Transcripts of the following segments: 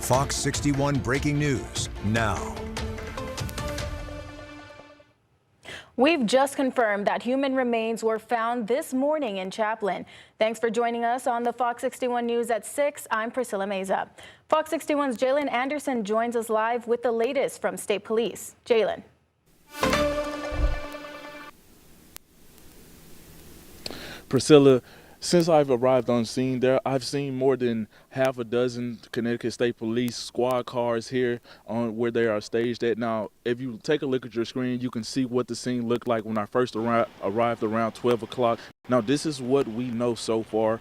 Fox 61 breaking news now. We've just confirmed that human remains were found this morning in Chaplin. Thanks for joining us on the Fox 61 News at 6. I'm Priscilla Meza. Fox 61's Jalen Anderson joins us live with the latest from State Police. Jalen. Priscilla, since I've arrived on scene there, I've seen more than half a dozen Connecticut State Police squad cars here on where they are staged at. Now, if you take a look at your screen, you can see what the scene looked like when I first arrived around 12 o'clock. Now, this is what we know so far.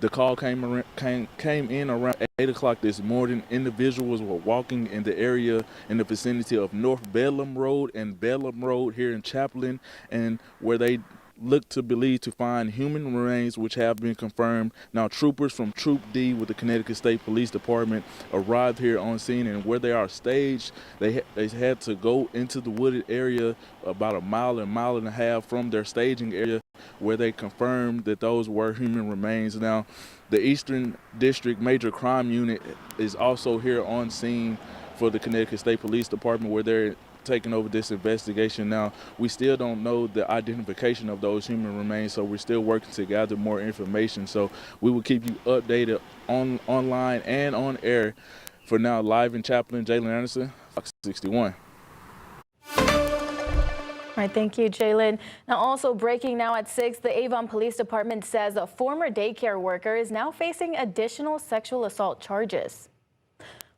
The call came in around 8 o'clock this morning. Individuals were walking in the area in the vicinity of North Bedlam Road and Bedlam Road here in Chaplin, and where they look to believe to find human remains, which have been confirmed. Now, troopers from Troop D with the Connecticut State Police Department arrived here on scene, and where they are staged, they had to go into the wooded area about a mile and a half from their staging area, where they confirmed that those were human remains. Now, the Eastern District Major Crime Unit is also here on scene for the Connecticut State Police Department, where they're taking over this investigation. Now, we still don't know the identification of those human remains, so we're still working to gather more information. So we will keep you updated online and on air. For now, live in Chaplin, Jalen Anderson, Fox 61. All right, thank you, Jalen. Now, also breaking now at 6, the Avon Police Department says a former daycare worker is now facing additional sexual assault charges.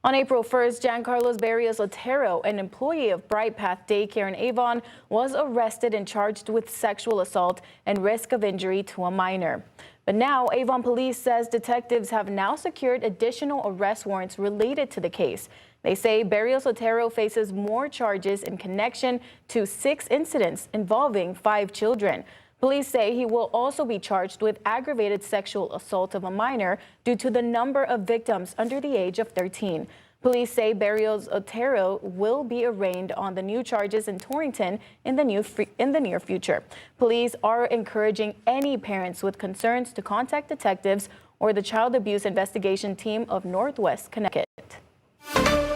On April 1st, Giancarlos Barrios Otero, an employee of Bright Path Daycare in Avon, was arrested and charged with sexual assault and risk of injury to a minor. But now, Avon Police says detectives have now secured additional arrest warrants related to the case. They say Barrios Otero faces more charges in connection to 6 incidents involving 5 children. Police say he will also be charged with aggravated sexual assault of a minor due to the number of victims under the age of 13. Police say Barrios Otero will be arraigned on the new charges in Torrington in the near future. Police are encouraging any parents with concerns to contact detectives or the Child Abuse Investigation Team of Northwest Connecticut.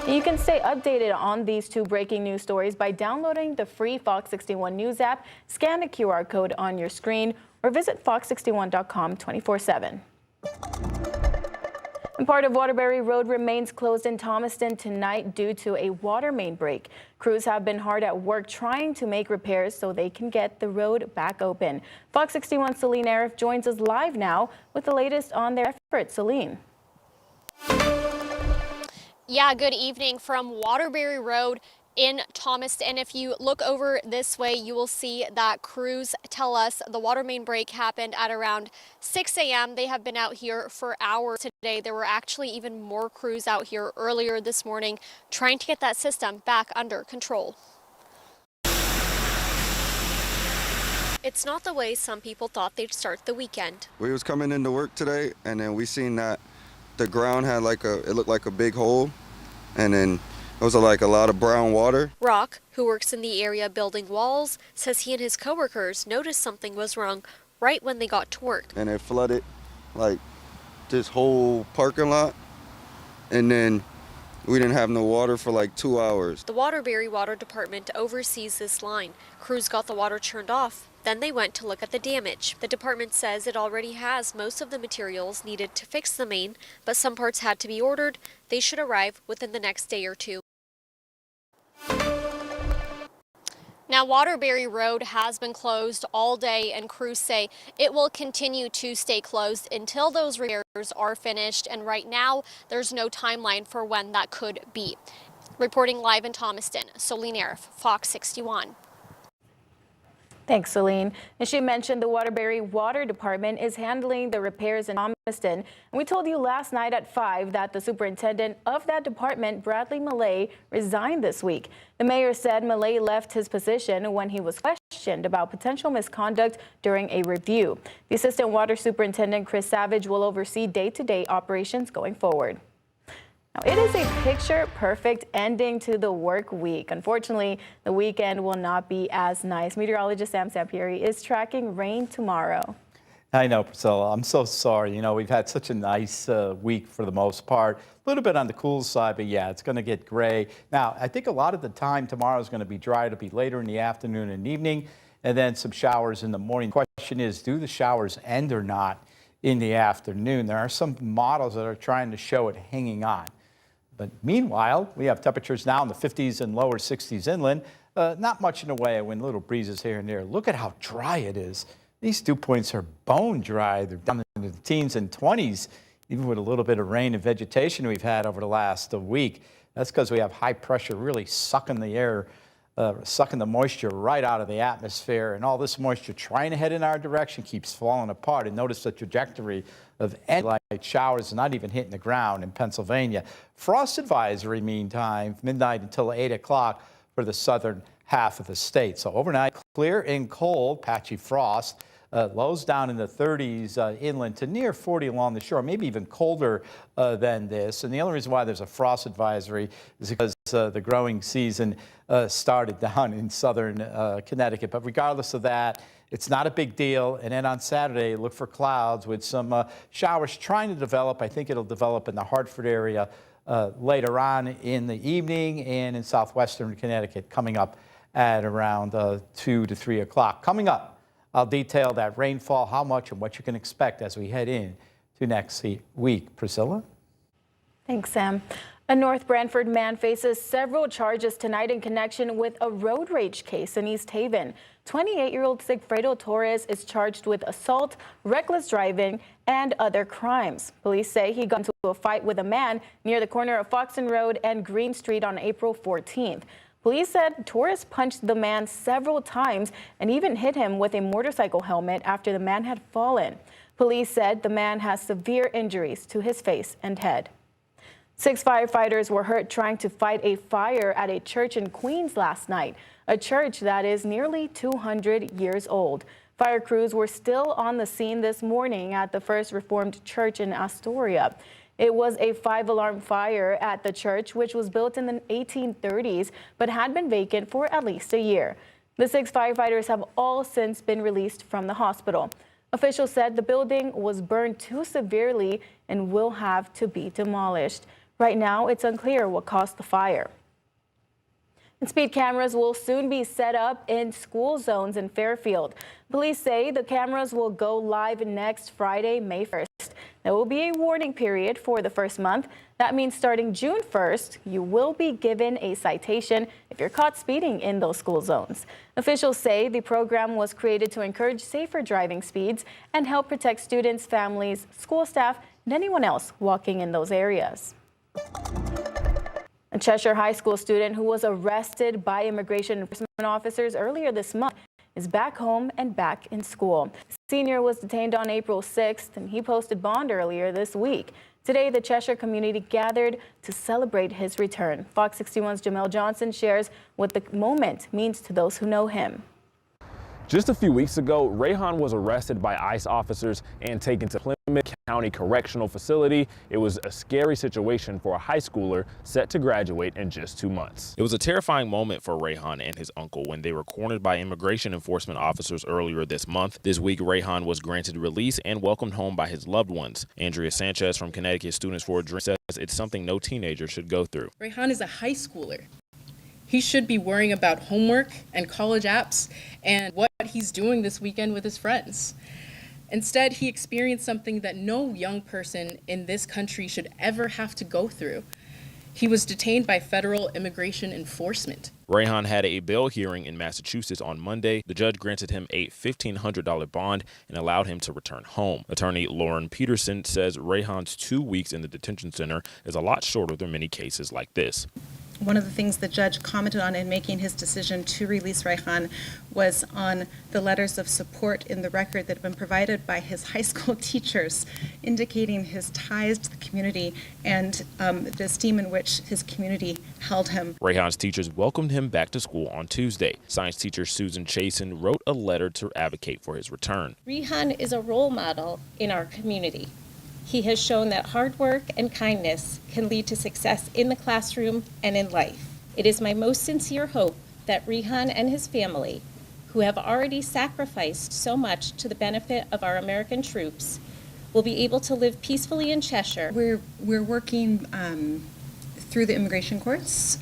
You can stay updated on these 2 breaking news stories by downloading the free Fox 61 News app, scan the QR code on your screen, or visit fox61.com 24/7. And part of Waterbury Road remains closed in Thomaston tonight due to a water main break. Crews have been hard at work trying to make repairs so they can get the road back open. Fox 61's Celine Arif joins us live now with the latest on their efforts. Celine. Yeah, good evening from Waterbury Road in Thomaston. And if you look over this way, you will see that crews tell us the water main break happened at around 6 a.m. They have been out here for hours today. There were actually even more crews out here earlier this morning trying to get that system back under control. It's not the way some people thought they'd start the weekend. We was coming into work today, and then we seen that the ground had it looked like a big hole, and then it was like a lot of brown water. Rock, who works in the area building walls, says he and his coworkers noticed something was wrong right when they got to work. And it flooded like this whole parking lot, and then we didn't have no water for like 2 hours. The Waterbury Water Department oversees this line. Crews got the water turned off. Then they went to look at the damage. The department says it already has most of the materials needed to fix the main, but some parts had to be ordered. They should arrive within the next day or 2. Now, Waterbury Road has been closed all day, and crews say it will continue to stay closed until those repairs are finished. And right now, there's no timeline for when that could be. Reporting live in Thomaston, Celine Arif, Fox 61. Thanks, Celine. And she mentioned the Waterbury Water Department is handling the repairs in Thomaston. And we told you last night at 5 that the superintendent of that department, Bradley Millay, resigned this week. The mayor said Millay left his position when he was questioned about potential misconduct during a review. The assistant water superintendent, Chris Savage, will oversee day-to-day operations going forward. Now, it is a picture-perfect ending to the work week. Unfortunately, the weekend will not be as nice. Meteorologist Sam Sampieri is tracking rain tomorrow. I know, Priscilla. I'm so sorry. You know, we've had such a nice week for the most part. A little bit on the cool side, but yeah, it's going to get gray. Now, I think a lot of the time tomorrow is going to be dry. It'll be later in the afternoon and evening, and then some showers in the morning. The question is, do the showers end or not in the afternoon? There are some models that are trying to show it hanging on. But meanwhile, we have temperatures now in the 50s and lower 60s inland. Not much in the way of wind, little breezes here and there. Look at how dry it is. These dew points are bone dry. They're down in the teens and 20s, even with a little bit of rain and vegetation we've had over the last week. That's because we have high pressure really sucking the air, sucking the moisture right out of the atmosphere. And all this moisture trying to head in our direction keeps falling apart. And notice the trajectory of any light showers not even hitting the ground in Pennsylvania. Frost advisory, meantime, midnight until 8 o'clock for the southern half of the state. So overnight, clear and cold, patchy frost. Lows down in the 30s inland to near 40 along the shore, maybe even colder than this. And the only reason why there's a frost advisory is because the growing season started down in southern Connecticut. But regardless of that, it's not a big deal. And then on Saturday, look for clouds with some showers trying to develop. I think it'll develop in the Hartford area later on in the evening and in southwestern Connecticut coming up at around 2 to 3 o'clock. Coming up, I'll detail that rainfall, how much, and what you can expect as we head in to next week. Priscilla? Thanks, Sam. A North Branford man faces several charges tonight in connection with a road rage case in East Haven. 28-year-old Sigfredo Torres is charged with assault, reckless driving, and other crimes. Police say he got into a fight with a man near the corner of Foxton Road and Green Street on April 14th. Police said Torres punched the man several times and even hit him with a motorcycle helmet after the man had fallen. Police said the man has severe injuries to his face and head. 6 firefighters were hurt trying to fight a fire at a church in Queens last night, a church that is nearly 200 years old. Fire crews were still on the scene this morning at the First Reformed Church in Astoria. It was a 5-alarm fire at the church, which was built in the 1830s, but had been vacant for at least a year. The 6 firefighters have all since been released from the hospital. Officials said the building was burned too severely and will have to be demolished. Right now, it's unclear what caused the fire. And speed cameras will soon be set up in school zones in Fairfield. Police say the cameras will go live next Friday, May 1st. There will be a warning period for the first month. That means starting June 1st, you will be given a citation if you're caught speeding in those school zones. Officials say the program was created to encourage safer driving speeds and help protect students, families, school staff, and anyone else walking in those areas. A Cheshire High School student who was arrested by immigration enforcement officers earlier this month is back home and back in school. The senior was detained on April 6th, and he posted bond earlier this week. Today, the Cheshire community gathered to celebrate his return. Fox 61's Jamel Johnson shares what the moment means to those who know him. Just a few weeks ago, Rayhan was arrested by ICE officers and taken to Plymouth County Correctional Facility. It was a scary situation for a high schooler set to graduate in just 2 months. It was a terrifying moment for Rayhan and his uncle when they were cornered by immigration enforcement officers earlier this month. This week, Rayhan was granted release and welcomed home by his loved ones. Andrea Sanchez from Connecticut Students for a Dream says it's something no teenager should go through. Rayhan is a high schooler. He should be worrying about homework and college apps and what he's doing this weekend with his friends. Instead, he experienced something that no young person in this country should ever have to go through. He was detained by federal immigration enforcement. Rayhan had a bail hearing in Massachusetts on Monday. The judge granted him a $1,500 bond and allowed him to return home. Attorney Lauren Peterson says Rayhan's 2 weeks in the detention center is a lot shorter than many cases like this. One of the things the judge commented on in making his decision to release Rayhan was on the letters of support in the record that have been provided by his high school teachers, indicating his ties to the community and the esteem in which his community held him. Rayhan's teachers welcomed him back to school on Tuesday. Science teacher Susan Chasen wrote a letter to advocate for his return. Rayhan is a role model in our community. He has shown that hard work and kindness can lead to success in the classroom and in life. It is my most sincere hope that Rayhan and his family who have already sacrificed so much to the benefit of our American troops, will be able to live peacefully in Cheshire. We're working through the immigration courts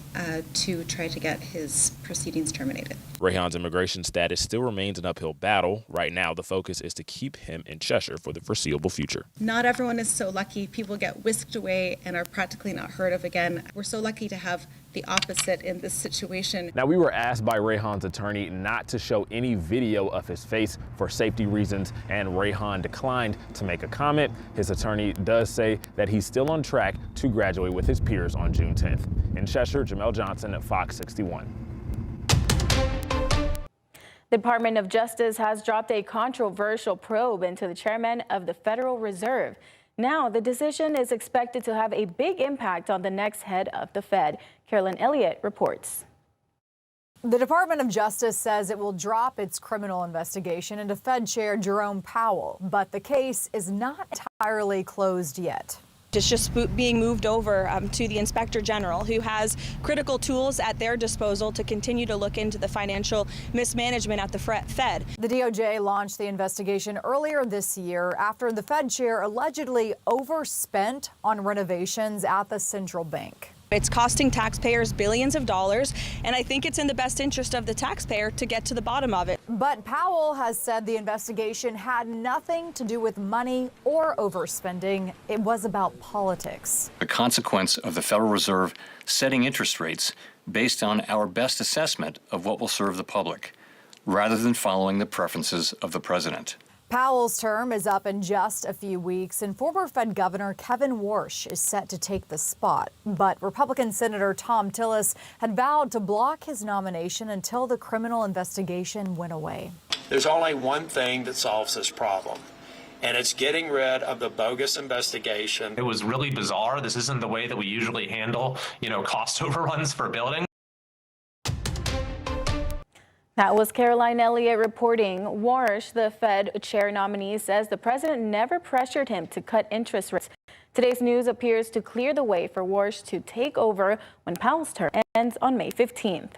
to try to get his proceedings terminated. Rayhan's immigration status still remains an uphill battle. Right now, the focus is to keep him in Cheshire for the foreseeable future. Not everyone is so lucky. People get whisked away and are practically not heard of again. We're so lucky to have the opposite in this situation. Now, we were asked by Rayhan's attorney not to show any video of his face for safety reasons, and Rayhan declined to make a comment. His attorney does say that he's still on track to graduate with his peers on June 10th. In Cheshire, Jamel Johnson at Fox 61. The Department of Justice has dropped a controversial probe into the chairman of the Federal Reserve. Now, the decision is expected to have a big impact on the next head of the Fed. Carolyn Elliott reports. The Department of Justice says it will drop its criminal investigation into Fed Chair Jerome Powell, but the case is not entirely closed yet. It's just being moved over to the Inspector General, who has critical tools at their disposal to continue to look into the financial mismanagement at the Fed. The DOJ launched the investigation earlier this year after the Fed chair allegedly overspent on renovations at the central bank. It's costing taxpayers billions of dollars, and I think it's in the best interest of the taxpayer to get to the bottom of it. But Powell has said the investigation had nothing to do with money or overspending. It was about politics. The consequence of the Federal Reserve setting interest rates based on our best assessment of what will serve the public, rather than following the preferences of the president. Powell's term is up in just a few weeks, and former Fed Governor Kevin Warsh is set to take the spot. But Republican Senator Tom Tillis had vowed to block his nomination until the criminal investigation went away. There's only one thing that solves this problem, and it's getting rid of the bogus investigation. It was really bizarre. This isn't the way that we usually handle, cost overruns for buildings. That was Caroline Elliott reporting. Warsh, the Fed chair nominee, says the president never pressured him to cut interest rates. Today's news appears to clear the way for Warsh to take over when Powell's term ends on May 15th.